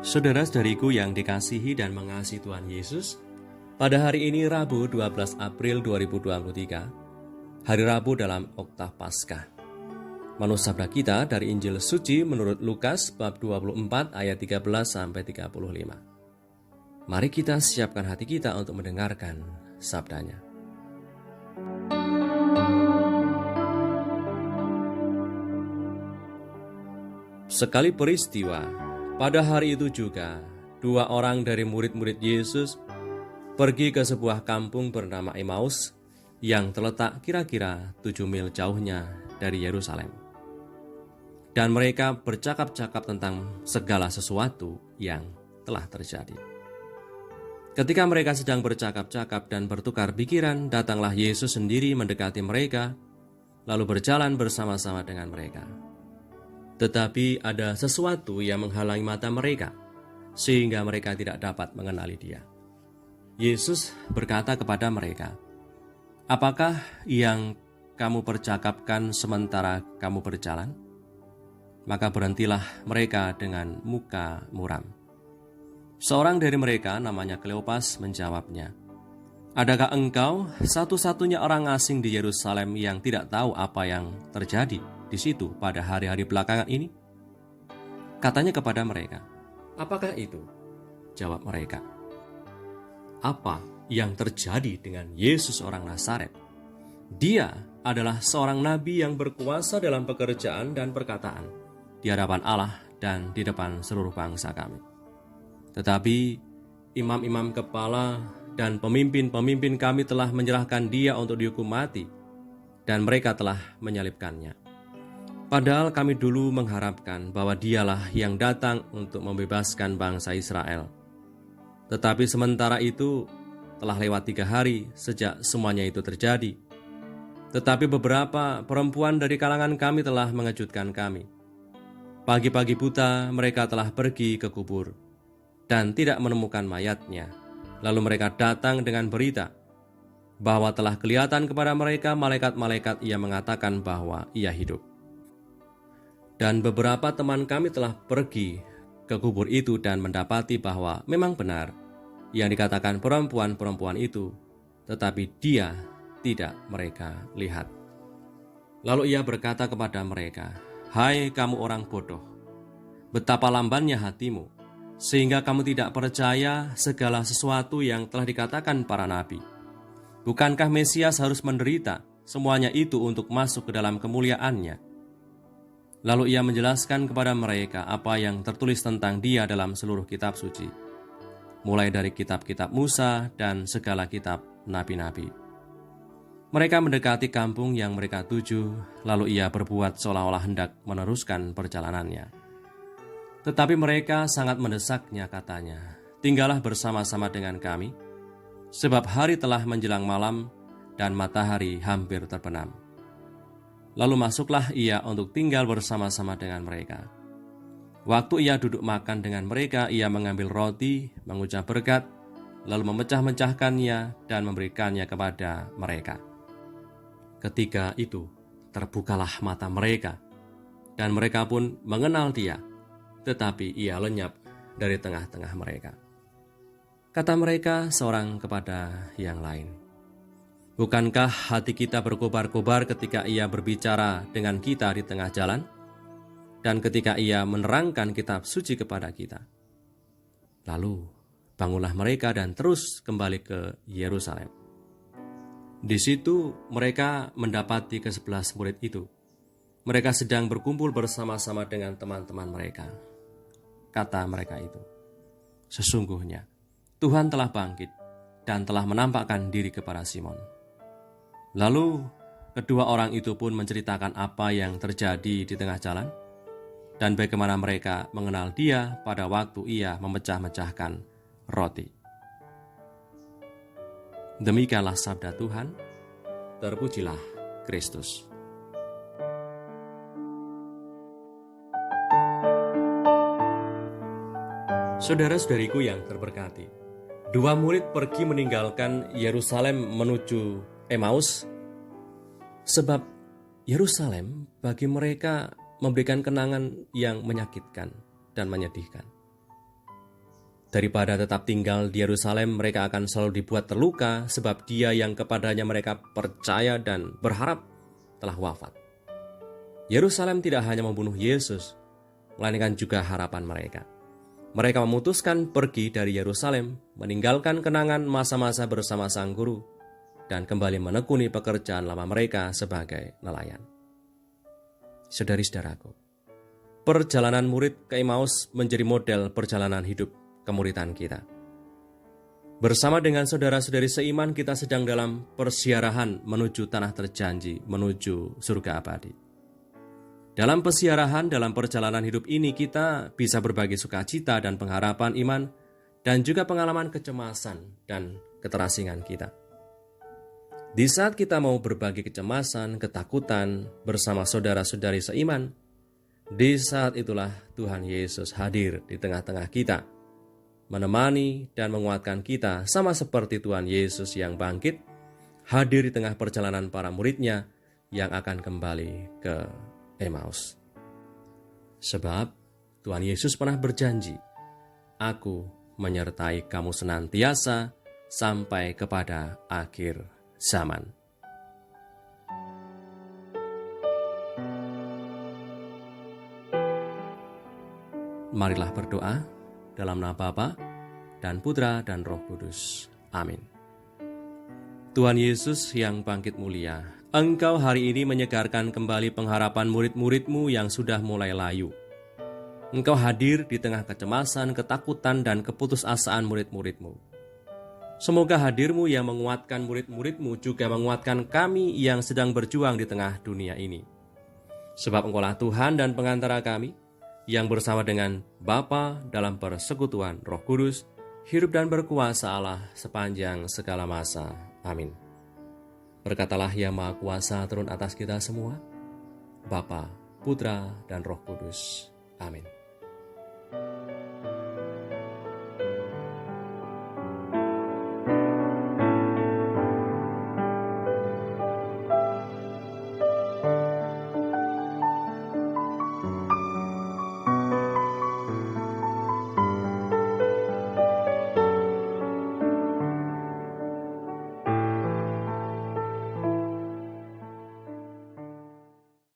Saudara-saudariku yang dikasihi dan mengasihi Tuhan Yesus, pada hari ini Rabu 12 April 2023, hari Rabu dalam Oktav Paskah. Manus sabda kita dari Injil Suci menurut Lukas bab 24 ayat 13-35. Mari kita siapkan hati kita untuk mendengarkan sabdanya. Sekali peristiwa, pada hari itu juga, dua orang dari murid-murid Yesus pergi ke sebuah kampung bernama Emmaus yang terletak kira-kira 7 mil jauhnya dari Yerusalem. Dan mereka bercakap-cakap tentang segala sesuatu yang telah terjadi. Ketika mereka sedang bercakap-cakap dan bertukar pikiran, datanglah Yesus sendiri mendekati mereka, lalu berjalan bersama-sama dengan mereka. Tetapi ada sesuatu yang menghalangi mata mereka, sehingga mereka tidak dapat mengenali Dia. Yesus berkata kepada mereka, "Apakah yang kamu percakapkan sementara kamu berjalan?" Maka berhentilah mereka dengan muka muram. Seorang dari mereka, namanya Kleopas, menjawabnya, "Adakah engkau satu-satunya orang asing di Yerusalem yang tidak tahu apa yang terjadi di situ pada hari-hari belakangan ini?" Katanya kepada mereka, "Apakah itu?" Jawab mereka, "Apa yang terjadi dengan Yesus orang Nazaret? Dia adalah seorang nabi yang berkuasa dalam pekerjaan dan perkataan di hadapan Allah dan di depan seluruh bangsa kami. Tetapi imam-imam kepala dan pemimpin-pemimpin kami telah menyerahkan Dia untuk dihukum mati, dan mereka telah menyalibkannya. Padahal kami dulu mengharapkan bahwa Dialah yang datang untuk membebaskan bangsa Israel. Tetapi sementara itu telah lewat 3 hari sejak semuanya itu terjadi. Tetapi beberapa perempuan dari kalangan kami telah mengejutkan kami. Pagi-pagi buta mereka telah pergi ke kubur dan tidak menemukan mayatnya. Lalu mereka datang dengan berita bahwa telah kelihatan kepada mereka malaikat-malaikat yang mengatakan bahwa ia hidup. Dan beberapa teman kami telah pergi ke kubur itu dan mendapati bahwa memang benar yang dikatakan perempuan-perempuan itu, tetapi Dia tidak mereka lihat." Lalu ia berkata kepada mereka, "Hai kamu orang bodoh, betapa lambannya hatimu, sehingga kamu tidak percaya segala sesuatu yang telah dikatakan para nabi. Bukankah Mesias harus menderita semuanya itu untuk masuk ke dalam kemuliaannya?" Lalu ia menjelaskan kepada mereka apa yang tertulis tentang Dia dalam seluruh kitab suci, mulai dari kitab-kitab Musa dan segala kitab nabi-nabi. Mereka mendekati kampung yang mereka tuju, lalu ia berbuat seolah-olah hendak meneruskan perjalanannya. Tetapi mereka sangat mendesaknya, katanya, "Tinggallah bersama-sama dengan kami, sebab hari telah menjelang malam dan matahari hampir terbenam." Lalu masuklah ia untuk tinggal bersama-sama dengan mereka. Waktu ia duduk makan dengan mereka, ia mengambil roti, mengucap berkat, lalu memecah-mecahkannya dan memberikannya kepada mereka. Ketika itu terbukalah mata mereka, dan mereka pun mengenal Dia, tetapi ia lenyap dari tengah-tengah mereka. Kata mereka seorang kepada yang lain, "Bukankah hati kita berkobar-kobar ketika ia berbicara dengan kita di tengah jalan, dan ketika ia menerangkan kitab suci kepada kita?" Lalu bangunlah mereka dan terus kembali ke Yerusalem. Di situ mereka mendapati ke-11 murid itu. Mereka sedang berkumpul bersama-sama dengan teman-teman mereka. Kata mereka itu, "Sesungguhnya Tuhan telah bangkit dan telah menampakkan diri kepada Simon." Lalu kedua orang itu pun menceritakan apa yang terjadi di tengah jalan dan bagaimana mereka mengenal Dia pada waktu ia memecah-mecahkan roti. Demikianlah sabda Tuhan. Terpujilah Kristus. Saudara-saudariku yang terberkati, dua murid pergi meninggalkan Yerusalem menuju Emmaus, sebab Yerusalem bagi mereka memberikan kenangan yang menyakitkan dan menyedihkan. Daripada tetap tinggal di Yerusalem, mereka akan selalu dibuat terluka sebab Dia yang kepadanya mereka percaya dan berharap telah wafat. Yerusalem tidak hanya membunuh Yesus, melainkan juga harapan mereka. Mereka memutuskan pergi dari Yerusalem, meninggalkan kenangan masa-masa bersama Sang Guru, dan kembali menekuni pekerjaan lama mereka sebagai nelayan. Saudari-saudaraku, perjalanan murid ke Emmaus menjadi model perjalanan hidup kemuridan kita. Bersama dengan saudara-saudari seiman, kita sedang dalam persiarahan menuju tanah terjanji, menuju surga abadi. Dalam persiarahan, dalam perjalanan hidup ini, kita bisa berbagi sukacita dan pengharapan iman, dan juga pengalaman kecemasan dan keterasingan kita. Di saat kita mau berbagi kecemasan, ketakutan bersama saudara-saudari seiman, di saat itulah Tuhan Yesus hadir di tengah-tengah kita, menemani dan menguatkan kita sama seperti Tuhan Yesus yang bangkit, hadir di tengah perjalanan para muridnya yang akan kembali ke Emmaus. Sebab Tuhan Yesus pernah berjanji, "Aku menyertai kamu senantiasa sampai kepada akhir zaman." Marilah berdoa dalam nama Bapa dan Putra dan Roh Kudus. Amin. Tuhan Yesus yang bangkit mulia, Engkau hari ini menyegarkan kembali pengharapan murid-murid-Mu yang sudah mulai layu. Engkau hadir di tengah kecemasan, ketakutan, dan keputusasaan murid-murid-Mu. Semoga hadir-Mu yang menguatkan murid-murid-Mu juga menguatkan kami yang sedang berjuang di tengah dunia ini. Sebab Engkaulah Tuhan dan pengantara kami, yang bersama dengan Bapa dalam persekutuan Roh Kudus, hidup dan berkuasa Allah sepanjang segala masa. Amin. Berkatalah Yang Maha Kuasa turun atas kita semua, Bapa, Putra, dan Roh Kudus. Amin.